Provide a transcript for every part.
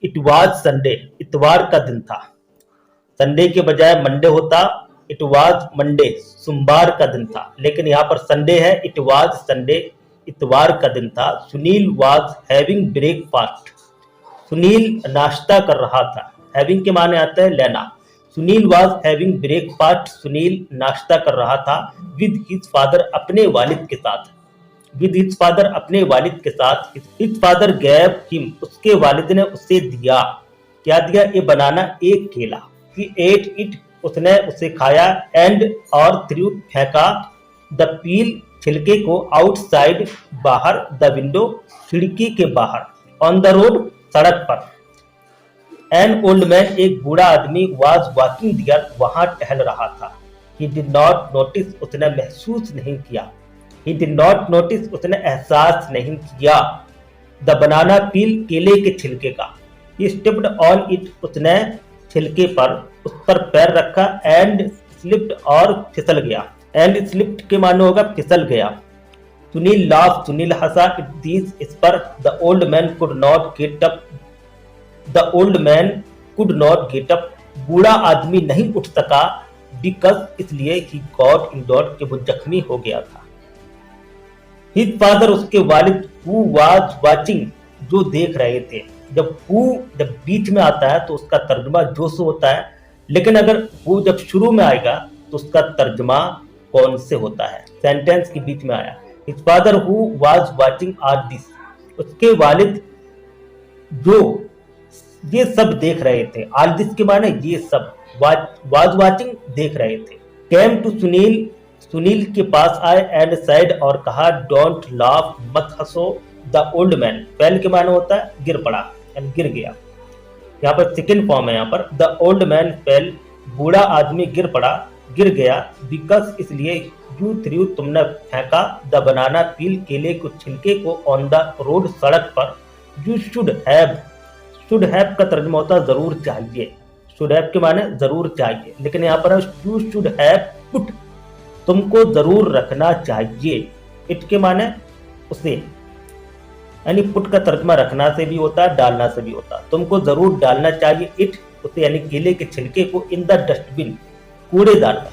It was Sunday, इतवार का दिन था। संडे के बजाय मंडे होता, इट वाज मंडे, सोमवार का दिन था। लेकिन यहाँ पर संडे है, इट वाज संडे, इतवार का दिन था। Sunil was having breakfast, Sunil नाश्ता कर रहा था। हैविंग के माने आता है लेना। Sunil was having breakfast, Sunil नाश्ता कर रहा था विद हिज फादर, अपने वालिद के साथ। विद हिज फादर, अपने वालिद के साथ। हिज फादर गैव हिम, उसके वालिद ने उसे दिया। क्या दिया? ए बनाना, एक केला। ही एट इट, उसने उसे खाया। एंड और थ्रू, फेंका। द पील, छिलके को। आउटसाइड, बाहर। द विंडो, खिड़की के बाहर। ऑन द रोड, सड़क पर। एन ओल्ड मैन, एक बूढ़ा आदमी। वाज वॉकिंग दियर, वहां टहल रहा था। ही डिड नॉट नोटिस, उसने महसूस नहीं किया। ही डिड नॉट नोटिस, उसने एहसास नहीं किया। द बनाना पील, केले के छिलके का। ही स्टेप्ड ऑन इट, उसने छिलके पर, उस पर पैर रखा। एंड स्लिप्ड, और फिसल गया। एंड स्लिप्ड के मानो होगा फिसल गया। सुनील लाफ, सुनील हंसा। इट दिस, इस पर। The old man could not get up, the old man could not get up, बूढ़ा आदमी नहीं उठ सका। बिकॉज, इसलिए। ही गॉट इंजर्ड, कि वो जख्मी हो गया था। हिज फादर, उसके वालिद। हु वाज वाचिंग, जो देख रहे थे। जब बीच में आता है तो उसका तर्जुमा जो से होता है, लेकिन अगर हु जब शुरू में आएगा तो उसका तर्जुमा कौन से होता है। सेंटेंस के बीच में आया। His father who was watching all this, उसके वालिद जो ये सब देख रहे थे। आल दिस के माने ये सब। वाज वाचिंग, देख रहे थे। केम टू सुनील, सुनील के पास आए। एंड साइड, और कहा। डोंट लाफ, मत हंसो। द ओल्ड मैन, फेल के माने होता है गिर पड़ा, यानी गिर गया। यहाँ पर सेकेंड फॉर्म है। यहाँ पर द ओल्ड मैन फेल, बूढ़ा आदमी गिर पड़ा, गिर गया। बिकॉज, इसलिए। यू थ्रू, तुमने फेंका। द बनाना पील, केले को छिलके को। ऑन द रोड, सड़क पर। You should have, should have का तर्जुमा होता है जरूर चाहिए। शुड हैव के माने जरूर चाहिए, लेकिन यहाँ पर यू शुड हैव पुट, तुमको जरूर रखना चाहिए। इट के माने उसे, यानी पुट का तर्जुमा रखना से भी होता है, डालना से भी होता है। तुमको जरूर डालना चाहिए इट, उसे, यानी केले के छिलके को। इन द डस्टबिन, कूड़ेदान में।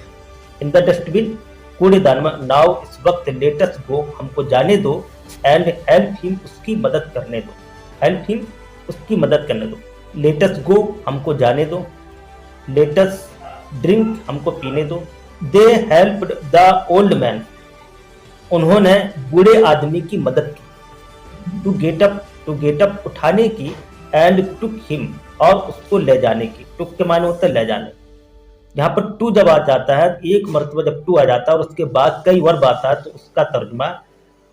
इन द डस्टबिन, कूड़ेदान में। नाउ, इस वक्त। लेट अस गो, हमको जाने दो। एंड हेल्प हिम, उसकी मदद करने दो। हेल्प हिम, उसकी मदद करने दो। लेट अस गो, हमको जाने दो। लेट अस ड्रिंक, हमको पीने दो। They helped the old man, उन्होंने बूढ़े आदमी की मदद की। To get up, to get up, उठाने की। एंड टुक हिम, और उसको ले जाने की। टुक के माने होता है ले जाने। यहाँ पर टू जब आ जाता है, एक मरतबा जब टू आ जाता है और उसके बाद कई वर्ब आता है, तो उसका तर्जुमा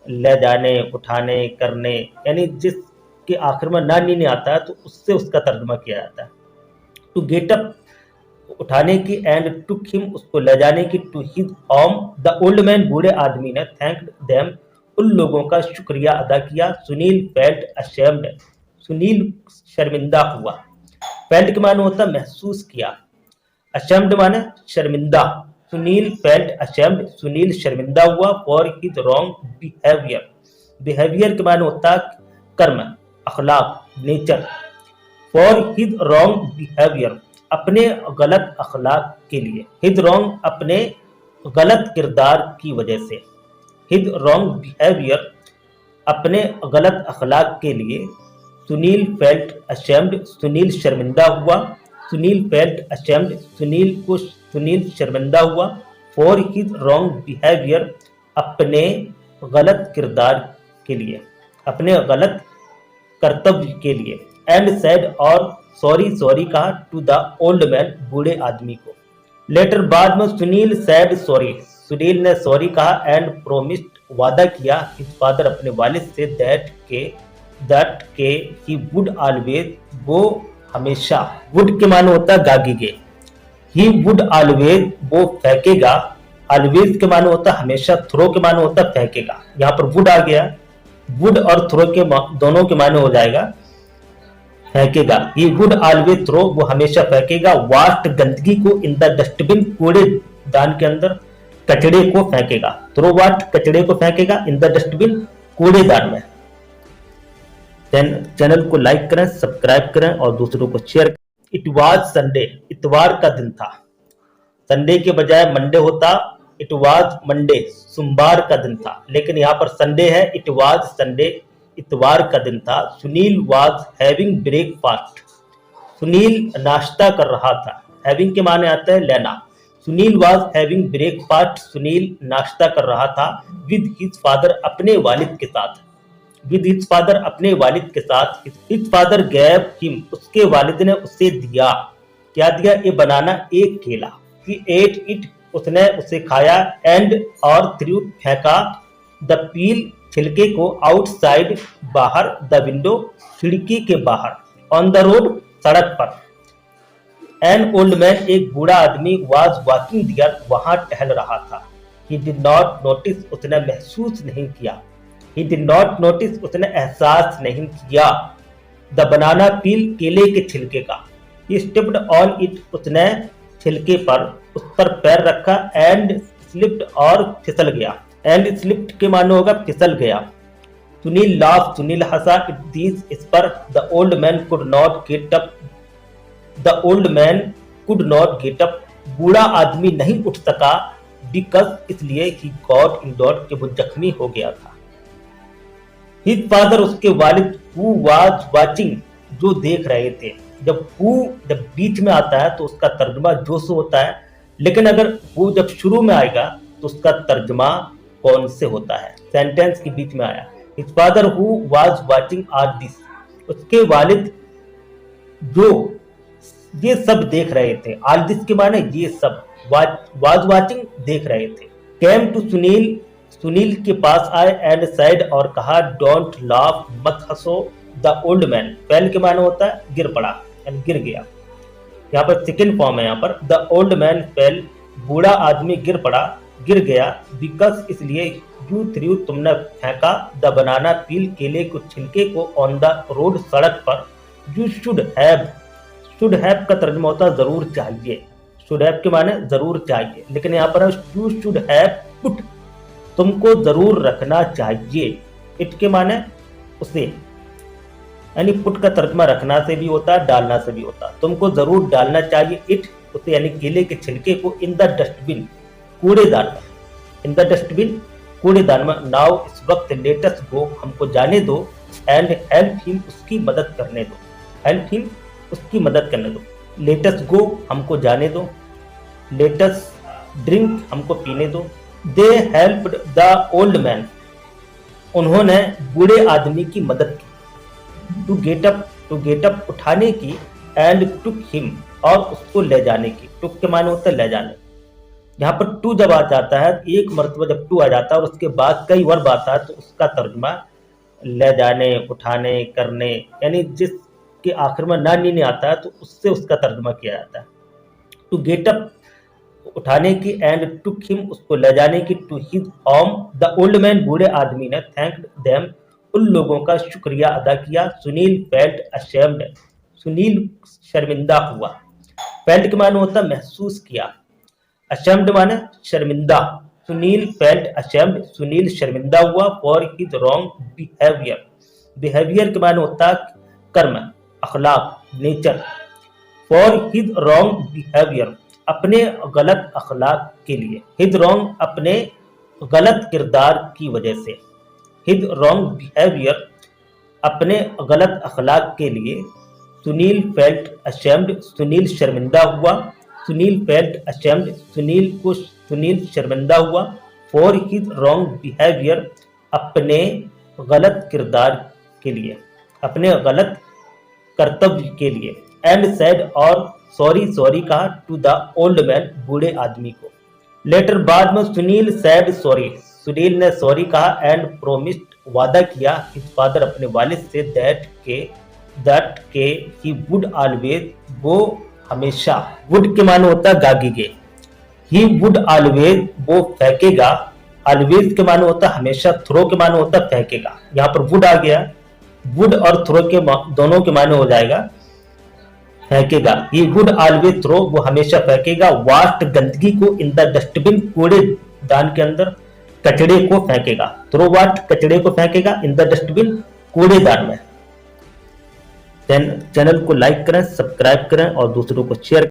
ले जाने, उठाने, करने, यानी जिसके आखिर में ना नहीं आता है तो उससे उसका तर्जुमा किया जाता है। टू गेट अप, उठाने की। एंड टुक हिम, उसको ले जाने की। To his home, the old man, बूढ़े आदमी ने। थैंक्ड देम, उन लोगों का शुक्रिया अदा किया। सुनील फेल्ट अशेम्ड, सुनील शर्मिंदा हुआ। फेल्ट के माने होता महसूस किया। अशेम्ड माने शर्मिंदा। सुनील फेल्ट अशेम्ड, सुनील शर्मिंदा हुआ। For his wrong behaviour, behaviour के माने होता कर्म, अखलाक, nature. For his wrong behaviour, अपने गलत अखलाक के लिए। हिज रॉन्ग, अपने गलत किरदार की वजह से। हिज रॉन्ग बिहेवियर, अपने गलत अखलाक के लिए। सुनील फेल्ट अशेम्ड, सुनील शर्मिंदा हुआ। सुनील फेल्ट अशेम्ड, सुनील शर्मिंदा हुआ। फॉर हिज रॉन्ग बिहेवियर, अपने गलत किरदार के लिए, अपने गलत कर्तव्य के लिए। एंड सैड, और सॉरी, सॉरी कहा। टू द ओल्ड मैन, बूढ़े आदमी को। लेटर, बाद में। सुनील सैड सॉरी, सुनील ने सॉरी कहा। एंड प्रोमिस्ड, वादा किया। हिज फादर, अपने वालिद से। दैट के ही वुड ऑलवेज, वो हमेशा। वुड के माने होता है गागीगे। ही वुड ऑलवेज, वो फेंकेगा। ऑलवेज के माने होता है हमेशा। थ्रो के माने होता है फेंकेगा। यहाँ पर वुड आ गया। वुड और थ्रो के दोनों के माने हो जाएगा फेंकेगा। ही वुड ऑलवेज थ्रो, वो हमेशा फेंकेगा। वास्ट, गंदगी को। इन द डस्टबिन, कूड़ेदान के अंदर। कचड़े को फेंकेगा। थ्रो वास्ट, कचड़े को फेंकेगा। इन द डस्टबिन, कूड़ेदान में। चैनल को लाइक करें, सब्सक्राइब करें और दूसरों को शेयर करें। इट वाज संडे, इतवार का दिन था। संडे के बजाय मंडे होता, इट वाज मंडे, सोमवार का दिन था। लेकिन यहाँ पर संडे है, इट वाज संडे, इतवार का दिन था। Sunil was having breakfast, Sunil नाश्ता कर रहा था। हैविंग के माने आता है लेना। Sunil was having breakfast, Sunil नाश्ता कर रहा था विद हिज फादर, अपने वालिद के साथ। विद हिज फादर, अपने वालिद के साथ। हिज फादर गैव हिम, उसके वालिद ने उसे दिया। क्या दिया? ए बनाना, एक केला। ही एट इट, उसने उसे खाया। एंड और थ्रू, फेंका। द पील, छिलके को। आउटसाइड, बाहर। द विंडो, खिड़की के बाहर। ऑन द रोड, सड़क पर। एन ओल्ड मैन, एक बूढ़ा आदमी। वाज वॉकिंग दियर, वहां टहल रहा था। ही डिड नॉट नोटिस, उसने महसूस नहीं किया। ही डिड नॉट नोटिस, उसने एहसास नहीं किया। द बनाना पील, केले के छिलके का। ही स्टेप्ड ऑन इट, उसने छिलके पर, उस पर पैर रखा। एंड स्लिप्ड, और फिसल गया। एंड स्लिप्ड के मानो होगा फिसल गया। सुनील लाफ, सुनील हंसा। इट दीस, इस पर। The old man could not get up, the old man could not get up, बूढ़ा आदमी नहीं उठ सका। बिकॉज, इसलिए। ही गॉट इंजर्ड, कि वो जख्मी हो गया था। हिज फादर, उसके वालिद। हु वाज वाचिंग, जो देख रहे थे। जब बीच में आता है तो उसका तर्जुमा जो से होता है, लेकिन अगर वो जब शुरू में आएगा तो उसका तर्जुमा कौन से होता है। सेंटेंस के बीच में आया। His father who was watching all this, उसके वालिद जो ये सब देख रहे थे। आल दिस के माने ये सब। वाज वाचिंग, देख रहे थे। केम टू सुनील, सुनील के पास आए। एंड साइड, और कहा। डोंट लाफ, मत हंसो। द ओल्ड मैन, फेल के माने होता है गिर पड़ा, यानी गिर गया। यहाँ पर सेकेंड फॉर्म है। यहाँ पर द ओल्ड मैन फेल, बूढ़ा आदमी गिर पड़ा, गिर गया। बिकॉज, इसलिए। यू थ्रू, तुमने फेंका। द बनाना पील, केले को छिलके को। ऑन द रोड, सड़क पर। You should have, should have का तर्जुमा होता है जरूर चाहिए। शुड हैव के माने जरूर चाहिए, लेकिन यहाँ पर यू शुड हैव पुट, तुमको जरूर रखना चाहिए। इट के माने उसे, यानी पुट का तर्जुमा रखना से भी होता है, डालना से भी होता है। तुमको जरूर डालना चाहिए इट, उसे, यानी केले के छिलके को। इन द डस्टबिन, कूड़ेदान में। इन द डस्टबिन, कूड़ेदान में। नाउ, इस वक्त। लेट अस गो, हमको जाने दो। एंड हेल्प हिम, उसकी मदद करने दो। हेल्प हिम, उसकी मदद करने दो। लेट अस गो, हमको जाने दो। लेट अस ड्रिंक, हमको पीने दो। They helped the old man, उन्होंने बूढ़े आदमी की मदद की। To get up, to get up, उठाने की। एंड टुक हिम, और उसको ले जाने की। टुक के माने होता है ले जाने। यहाँ पर टू जब आ जाता है, एक मरतबा जब टू आ जाता है और उसके बाद कई वर्ब आता है, तो उसका तर्जुमा ले जाने, उठाने, करने, यानी जिसके आखिर में ना नी आता है तो उससे उसका तर्जुमा किया जाता है। टू गेट अप, उठाने की। एंड टुक हिम, उसको ले जाने की। To his home, the old man, बूढ़े आदमी ने। थैंक्ड देम, उन लोगों का शुक्रिया अदा किया। सुनील फेल्ट अशेम्ड, सुनील शर्मिंदा हुआ। फेल्ट के माने होता महसूस किया। अशेम्ड माने शर्मिंदा। सुनील फेल्ट अशेम्ड, सुनील शर्मिंदा हुआ। For his wrong behaviour, behaviour के माने होता कर्म, अखलाक, nature. For his wrong behaviour, अपने गलत अखलाक के लिए। हिज रॉन्ग, अपने गलत किरदार की वजह से। हिज रॉन्ग बिहेवियर, अपने गलत अखलाक के लिए। सुनील फेल्ट अशेम्ड, सुनील शर्मिंदा हुआ। सुनील फेल्ट अशेम्ड, सुनील शर्मिंदा हुआ। फॉर हिज रॉन्ग बिहेवियर, अपने गलत किरदार के लिए, अपने गलत कर्तव्य के लिए। एंड सेड, और सॉरी, सॉरी कहा। टू द ओल्ड मैन, बूढ़े आदमी को। लेटर, बाद में। सुनील सैड सॉरी, सुनील ने सॉरी कहा। एंड प्रोमिस्ड, वादा किया। हिज फादर, अपने वालिद से। दैट के ही वुड ऑलवेज, वो हमेशा। वुड के माने होता है गागीगे। ही वुड ऑलवेज, वो फेंकेगा। ऑलवेज के माने होता है हमेशा। थ्रो के माने होता है फेंकेगा। यहाँ पर वुड आ गया, वुड और थ्रो के दोनों के माने हो जाएगा फेंकेगा। ही वुड ऑलवेज थ्रो, वो हमेशा फेंकेगा। वास्ट, गंदगी को। इन द डस्टबिन, कूड़ेदान के अंदर। कचड़े को फेंकेगा। थ्रो वास्ट, कचड़े को फेंकेगा। इन द डस्टबिन, कूड़ेदान में। चैनल को लाइक करें, सब्सक्राइब करें और दूसरों को शेयर